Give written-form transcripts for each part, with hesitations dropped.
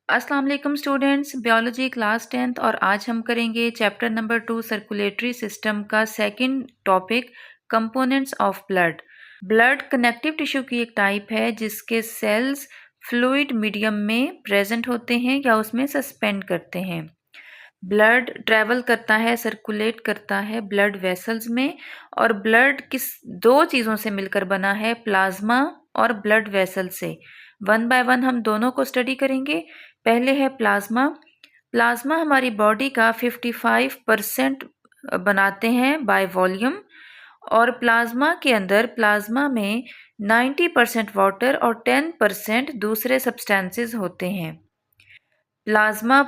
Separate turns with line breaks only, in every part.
अस्सलाम वालेकुम students, biology class 10th और आज हम करेंगे चैप्टर नंबर 2 सर्कुलेटरी सिस्टम का second topic components of blood. Blood connective tissue की एक टाइप है जिसके सेल्स फ्लूइड मीडियम में प्रेजेंट होते हैं या उसमें सस्पेंड करते हैं। ब्लड ट्रैवल करता है, सर्कुलेट करता है ब्लड वेसल्स में और ब्लड किस दो चीज़ों से मिलकर बना है, प्लाज्मा और ब्लड वेसल से। वन बाय वन हम दोनों को स्टडी करेंगे। पहले है प्लाज्मा। प्लाज्मा हमारी बॉडी का 55% बनाते हैं बाय वॉल्यूम और प्लाज्मा में 90% वाटर और 10% दूसरे सब्सटेंसेस होते हैं। प्लाज्मा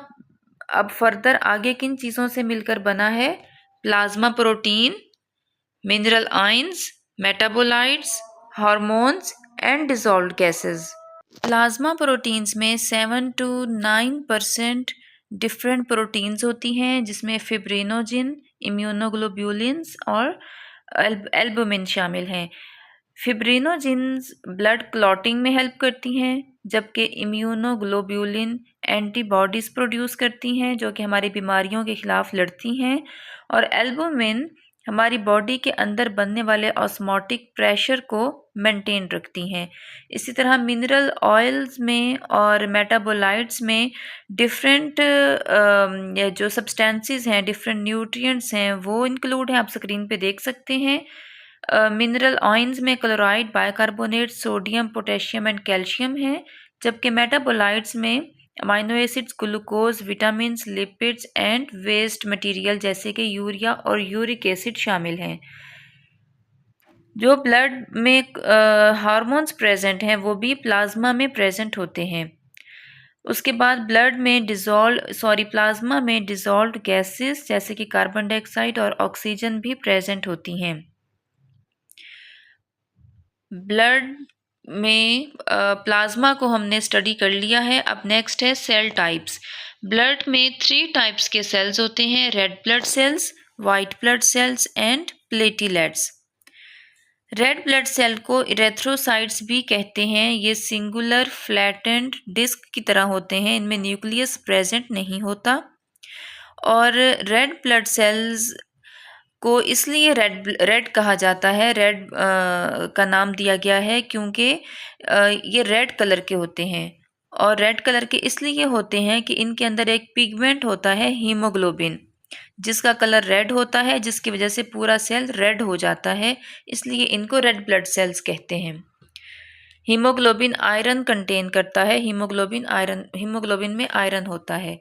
अब फर्दर आगे किन चीज़ों से मिलकर बना है? Plasma protein, mineral ions, metabolites, hormones and dissolved gases. Plasma proteins में 7 to 9% डिफरेंट प्रोटीन्स होती हैं जिसमें फिब्रिनोजिन, इम्यूनोग्लोब्यूलिन्स और एल्बुमिन शामिल हैं। फिब्रिनोजिन्स ब्लड क्लॉटिंग में हेल्प करती हैं जबकि इम्यूनोग्लोब्यूलिन एंटीबॉडीज़ प्रोड्यूस करती हैं जो कि हमारी बीमारियों के खिलाफ लड़ती हैं और एल्बुमिन हमारी बॉडी के अंदर बनने वाले ऑस्मोटिक प्रेशर को मेंटेन रखती हैं। इसी तरह मिनरल ऑयल्स में और मेटाबोलाइट्स में डिफरेंट जो सब्सटेंसेस हैं, डिफरेंट न्यूट्रिएंट्स हैं वो इंक्लूड हैं, आप स्क्रीन पे देख सकते हैं। मिनरल ऑयंस में chloride, bicarbonate, sodium, potassium and calcium है जबकि मेटाबोलाइट्स में amino acids, glucose, vitamins, lipids and waste material जैसे कि यूरिया और यूरिक एसिड शामिल हैं। जो ब्लड में हार्मोन्स प्रेजेंट हैं वो भी प्लाज्मा में प्रेजेंट होते हैं। उसके बाद प्लाज्मा में डिसॉल्व्ड गैसेस जैसे कि कार्बन डाइऑक्साइड और ऑक्सीजन भी प्रेजेंट होती हैं। ब्लड में प्लाज्मा को हमने स्टडी कर लिया है। अब नेक्स्ट है सेल टाइप्स। ब्लड में 3 टाइप्स के सेल्स होते हैं, red blood cells, white blood cells and platelets. Red blood cell को इरेथ्रोसाइट्स भी कहते हैं। ये सिंगुलर फ्लैटेंड डिस्क की तरह होते हैं, इनमें न्यूक्लियस प्रेजेंट नहीं होता और रेड ब्लड सेल्स को इसलिए रेड कहा जाता है, रेड का नाम दिया गया है क्योंकि ये रेड कलर के होते हैं और रेड कलर के इसलिए होते हैं कि इनके अंदर एक पिगमेंट होता है हीमोग्लोबिन जिसका कलर रेड होता है, जिसकी वजह से पूरा सेल रेड हो जाता है, इसलिए इनको रेड ब्लड सेल्स कहते हैं। हीमोग्लोबिन आयरन कंटेन करता है, हीमोग्लोबिन में आयरन होता है।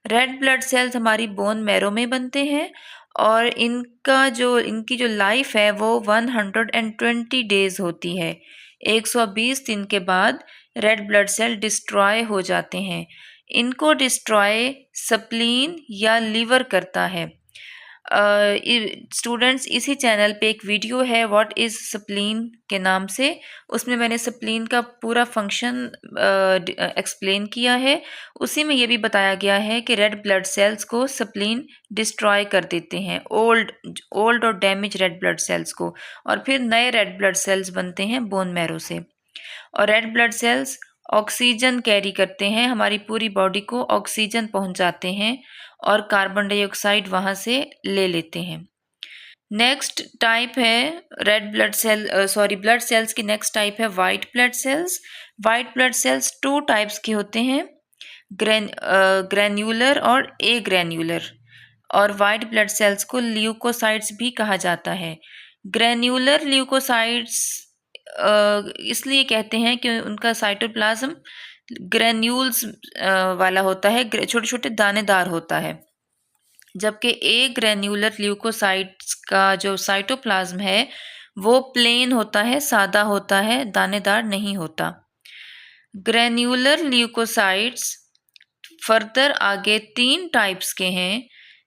रेड ब्लड सेल्स हमारी बोन मैरो में बनते हैं और इनकी जो लाइफ है वो 120 डेज होती है। 120 दिन के बाद रेड ब्लड सेल डिस्ट्रॉय हो जाते हैं। इनको डिस्ट्रॉय स्प्लीन या लीवर करता है। स्टूडेंट्स, इसी चैनल पे एक वीडियो है व्हाट इज़ स्प्लीन के नाम से, उसमें मैंने स्प्लीन का पूरा फंक्शन एक्सप्लेन किया है। उसी में ये भी बताया गया है कि रेड ब्लड सेल्स को स्प्लीन डिस्ट्रॉय कर देते हैं, ओल्ड और डैमेज रेड ब्लड सेल्स को, और फिर नए रेड ब्लड सेल्स बनते हैं बोन मैरो से। और red blood sales oxygen carry करते हैं, हमारी पूरी बॉडी को ऑक्सीजन पहुंचाते हैं और कार्बन डाइऑक्साइड वहां से ले लेते हैं। नेक्स्ट टाइप है ब्लड सेल्स की नेक्स्ट टाइप है white blood cells. White blood sales 2 types के होते हैं, ग्रैन्युलर और ए ग्रैन्युलर, और वाइट ब्लड सेल्स को ल्यूकोसाइट्स भी कहा जाता है। ग्रैन्युलर ल्यूकोसाइट्स इसलिए कहते हैं कि उनका साइटोप्लाज्म ग्रैन्यूल्स वाला होता है, छोटे छोटे दानेदार होता है, जबकि ए ग्रैन्युलर ल्यूकोसाइट्स का जो साइटोप्लाज्म है वो प्लेन होता है, सादा होता है, दानेदार नहीं होता। ग्रैन्युलर ल्यूकोसाइट्स फर्दर आगे 3 टाइप्स के हैं,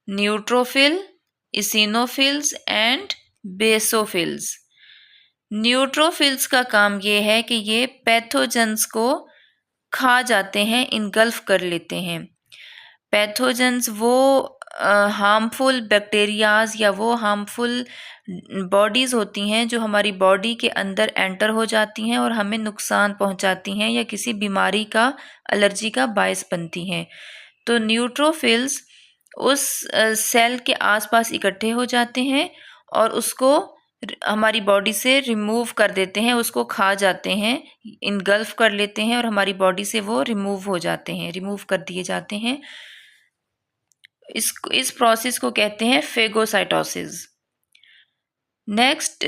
न्यूट्रोफिल, इसिनोफिल्स एंड बेसोफिल्स। न्यूट्रोफिल्स का काम ये है कि ये पैथोजेंस को खा जाते हैं, इनगल्फ कर लेते हैं। पैथोजेंस वो हार्मफुल बैक्टीरियाज या वो हार्मफुल बॉडीज़ होती हैं जो हमारी बॉडी के अंदर एंटर हो जाती हैं और हमें नुकसान पहुंचाती हैं या किसी बीमारी का एलर्जी का बायस बनती हैं। तो न्यूट्रोफिल्स उस सेल के आसपास इकट्ठे हो जाते हैं और उसको हमारी बॉडी से रिमूव कर देते हैं, उसको खा जाते हैं, इनगल्फ कर लेते हैं और हमारी बॉडी से वो रिमूव हो जाते हैं, रिमूव कर दिए जाते हैं। इस प्रोसेस को कहते हैं फेगोसाइटोसिस। नेक्स्ट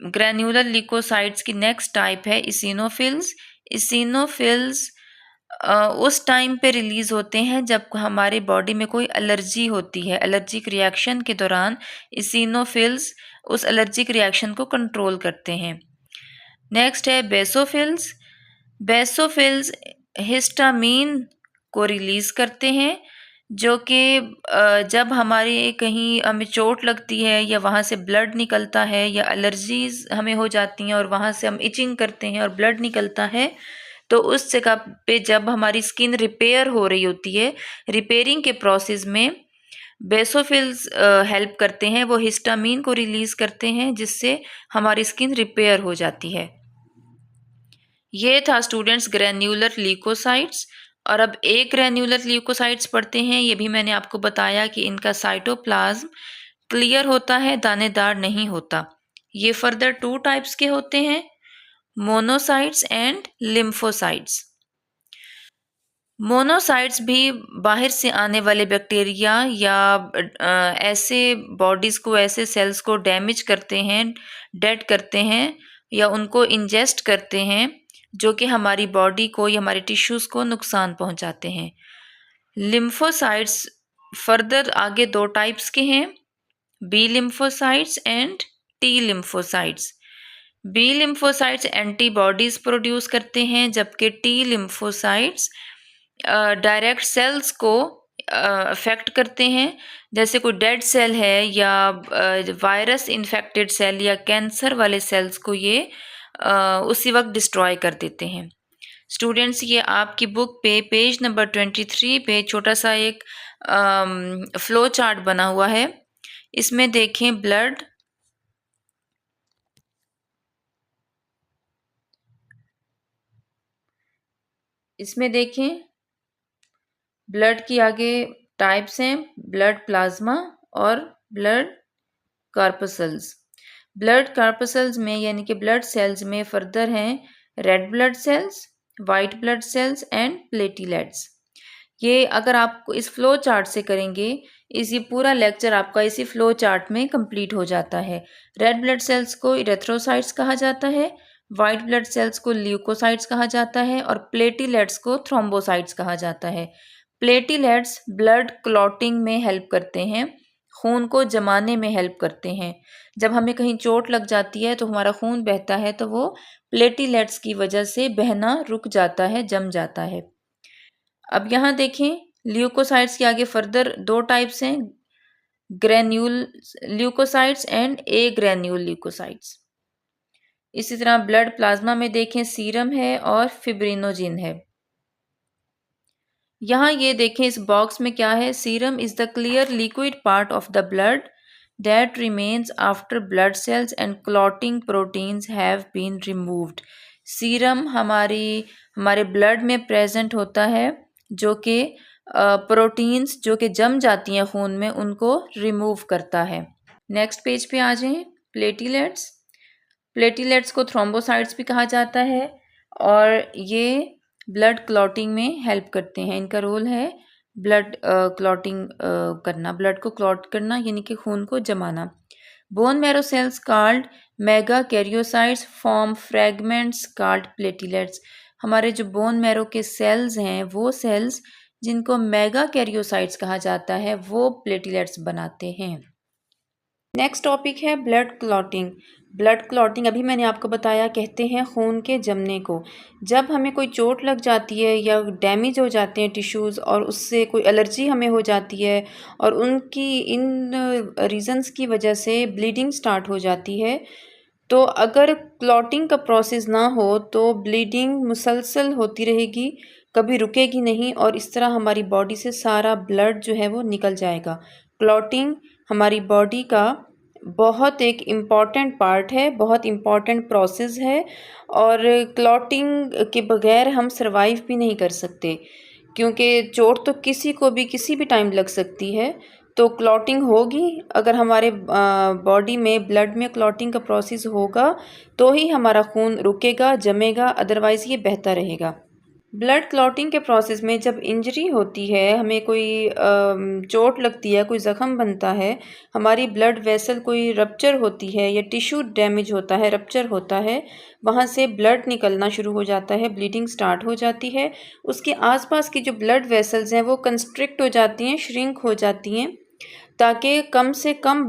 ग्रैन्युलर ल्यूकोसाइट्स की नेक्स्ट टाइप है इसिनोफिल्स। इसिनोफिल्स उस टाइम पे रिलीज होते हैं जब हमारे बॉडी में कोई एलर्जी होती है। एलर्जिक रिएक्शन के दौरान इसिनोफिल्स उस एलर्जिक रिएक्शन को कंट्रोल करते हैं। नेक्स्ट है बेसोफिल्स। बेसोफिल्स हिस्टामीन को रिलीज करते हैं जो कि जब हमारे कहीं हमें चोट लगती है या वहाँ से ब्लड निकलता है या एलर्जीज हमें हो जाती हैं और वहाँ से हम इचिंग करते हैं और ब्लड निकलता है, तो उस जगह पे जब हमारी स्किन रिपेयर हो रही होती है, रिपेयरिंग के प्रोसेस में बेसोफिल्स हेल्प करते हैं, वो हिस्टामीन को रिलीज करते हैं जिससे हमारी स्किन रिपेयर हो जाती है। ये था स्टूडेंट्स ग्रैन्युलर ल्यूकोसाइट्स। और अब एक ग्रैन्युलर ल्यूकोसाइट्स पढ़ते हैं। ये भी मैंने आपको बताया कि इनका साइटोप्लाज्म क्लियर होता है, दानेदार नहीं होता। ये फर्दर 2 टाइप्स के होते हैं, मोनोसाइट्स एंड लिम्फोसाइट्स। मोनोसाइट्स भी बाहर से आने वाले बैक्टीरिया या ऐसे बॉडीज़ को, ऐसे सेल्स को डैमेज करते हैं, डेड करते हैं या उनको इंजेस्ट करते हैं जो कि हमारी बॉडी को या हमारे टिश्यूज़ को नुकसान पहुंचाते हैं। लिम्फोसाइट्स फर्दर आगे 2 टाइप्स के हैं, B lymphocytes and T lymphocytes. B lymphocytes antibodies produce करते हैं जबकि टी लिम्फोसाइट्स डायरेक्ट सेल्स को अफेक्ट करते हैं। जैसे कोई डेड सेल है या वायरस इन्फेक्टेड सेल या कैंसर वाले सेल्स को ये उसी वक्त डिस्ट्रॉय कर देते हैं। स्टूडेंट्स ये आपकी बुक पे पेज नंबर 23 पे छोटा सा एक फ्लो चार्ट बना हुआ है। इसमें देखें ब्लड, इसमें देखें ब्लड की आगे टाइप्स हैं, ब्लड प्लाज्मा और ब्लड कार्पसल्स। ब्लड कार्पसल्स में यानी कि ब्लड सेल्स में फर्दर हैं red blood cells, white blood cells and platelets. ये अगर आप इस फ्लो चार्ट से करेंगे, ये पूरा लेक्चर आपका इसी फ्लो चार्ट में कंप्लीट हो जाता है। रेड ब्लड सेल्स को इरेथ्रोसाइट्स कहा जाता है, वाइट ब्लड सेल्स को ल्यूकोसाइट्स कहा जाता है और प्लेटलेट्स को थ्रोम्बोसाइट्स कहा जाता है। प्लेटलेट्स ब्लड क्लॉटिंग में हेल्प करते हैं, खून को जमाने में हेल्प करते हैं। जब हमें कहीं चोट लग जाती है तो हमारा खून बहता है, तो वो प्लेटलेट्स की वजह से बहना रुक जाता है, जम जाता है। अब यहाँ देखें ल्यूकोसाइट्स के आगे फर्दर 2 टाइप्स हैं, granule leucocytes and a granule leucocytes. इसी तरह ब्लड प्लाज्मा में देखें सीरम है और फिब्रिनोजिन है। यहाँ ये देखें इस बॉक्स में क्या है, serum is the clear liquid part of the blood that remains after blood cells and clotting proteins have been removed. Serum हमारे ब्लड में प्रेजेंट होता है जो कि प्रोटीन्स जो कि जम जाती हैं खून में उनको रिमूव करता है। नेक्स्ट पेज पे आ जाएं, प्लेटलेट्स। प्लेटलेट्स को थ्रोम्बोसाइट्स भी कहा जाता है और ये ब्लड क्लॉटिंग में हेल्प करते हैं। इनका रोल है ब्लड क्लॉटिंग करना, ब्लड को क्लॉट करना यानी कि खून को जमाना। Bone marrow cells called mega karyocytes form fragments called platelets. हमारे जो बोन मैरो के सेल्स हैं, वो सेल्स जिनको मेगा कैरियोसाइट्स कहा जाता है, वो प्लेटलेट्स बनाते हैं। नेक्स्ट टॉपिक है ब्लड क्लॉटिंग। ब्लड क्लॉटिंग अभी मैंने आपको बताया कहते हैं खून के जमने को। जब हमें कोई चोट लग जाती है या डैमेज हो जाते हैं टिश्यूज़ और उससे कोई एलर्जी हमें हो जाती है और इन रीज़न्स की वजह से ब्लीडिंग स्टार्ट हो जाती है, तो अगर क्लॉटिंग का प्रोसेस ना हो तो ब्लीडिंग मुसलसल होती रहेगी, कभी रुकेगी नहीं और इस तरह हमारी बॉडी से सारा ब्लड जो है वो निकल जाएगा। क्लॉटिंग हमारी बॉडी का बहुत एक इम्पॉर्टेंट पार्ट है, बहुत इम्पॉर्टेंट प्रोसेस है और क्लॉटिंग के बगैर हम सरवाइव भी नहीं कर सकते, क्योंकि चोट तो किसी को भी किसी भी टाइम लग सकती है। तो क्लॉटिंग होगी, अगर हमारे बॉडी में ब्लड में क्लॉटिंग का प्रोसेस होगा तो ही हमारा खून रुकेगा, जमेगा, अदरवाइज़ ये बहता रहेगा। ब्लड क्लॉटिंग के प्रोसेस में जब इंजरी होती है, हमें कोई चोट लगती है, कोई ज़ख़म बनता है, हमारी ब्लड वेसल कोई रप्चर होती है या टिश्यू डैमेज होता है, रप्चर होता है, वहाँ से ब्लड निकलना शुरू हो जाता है, ब्लीडिंग स्टार्ट हो जाती है। उसके आसपास की जो ब्लड वेसल्स हैं वो कंस्ट्रिक्ट हो जाती हैं, श्रिंक हो जाती हैं, ताकि कम से कम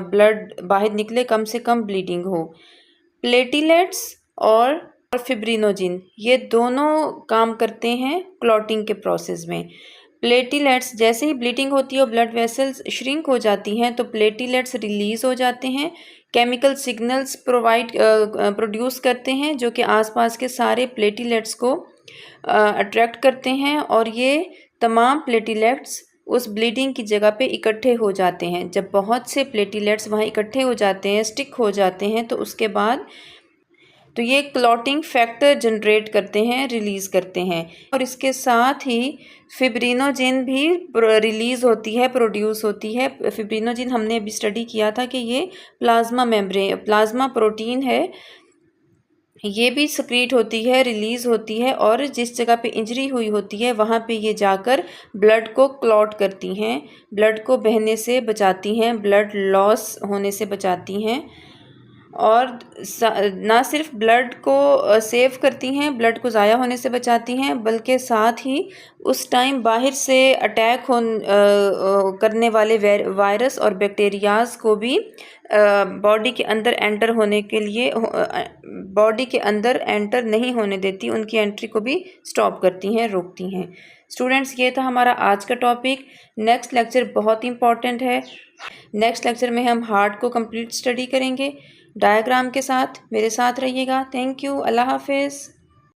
ब्लड बाहर निकले, कम से कम ब्लीडिंग हो। प्लेटिलेट्स और फिब्रिनोजिन ये दोनों काम करते हैं क्लॉटिंग के प्रोसेस में। प्लेटिलेट्स जैसे ही ब्लीडिंग होती है और ब्लड वेसल्स श्रिंक हो जाती हैं तो प्लेटिलेट्स रिलीज़ हो जाते हैं, केमिकल सिग्नल्स प्रोड्यूस करते हैं जो कि आसपास के सारे प्लेटिलेट्स को अट्रैक्ट करते हैं और ये तमाम प्लेटिलेट्स उस ब्लीडिंग की जगह पे इकट्ठे हो जाते हैं। जब बहुत से प्लेटिलेट्स वहाँ इकट्ठे हो जाते हैं, स्टिक हो जाते हैं, तो उसके बाद तो ये क्लॉटिंग फैक्टर जनरेट करते हैं, रिलीज़ करते हैं और इसके साथ ही फिब्रिनोजिन भी रिलीज़ होती है, प्रोड्यूस होती है। फिब्रिनोजिन हमने अभी स्टडी किया था कि ये प्लाज्मा प्रोटीन है, ये भी सक्रीट होती है, रिलीज़ होती है और जिस जगह पे इंजरी हुई होती है वहाँ पे ये जाकर ब्लड को क्लॉट करती हैं, ब्लड को बहने से बचाती हैं, ब्लड लॉस होने से बचाती हैं और ना सिर्फ ब्लड को सेव करती हैं, ब्लड को ज़ाया होने से बचाती हैं, बल्कि साथ ही उस टाइम बाहर से अटैक करने वाले वायरस और बैक्टीरियाज़ को भी बॉडी के अंदर एंटर होने के लिए बॉडी के अंदर एंटर नहीं होने देती, उनकी एंट्री को भी स्टॉप करती हैं, रोकती हैं। स्टूडेंट्स, ये था हमारा आज का टॉपिक। नेक्स्ट लेक्चर बहुत इंपॉर्टेंट है। नेक्स्ट लेक्चर में हम हार्ट को कंप्लीट स्टडी करेंगे डायग्राम के साथ। मेरे साथ रहिएगा। Thank you. अल्लाह हाफिज़।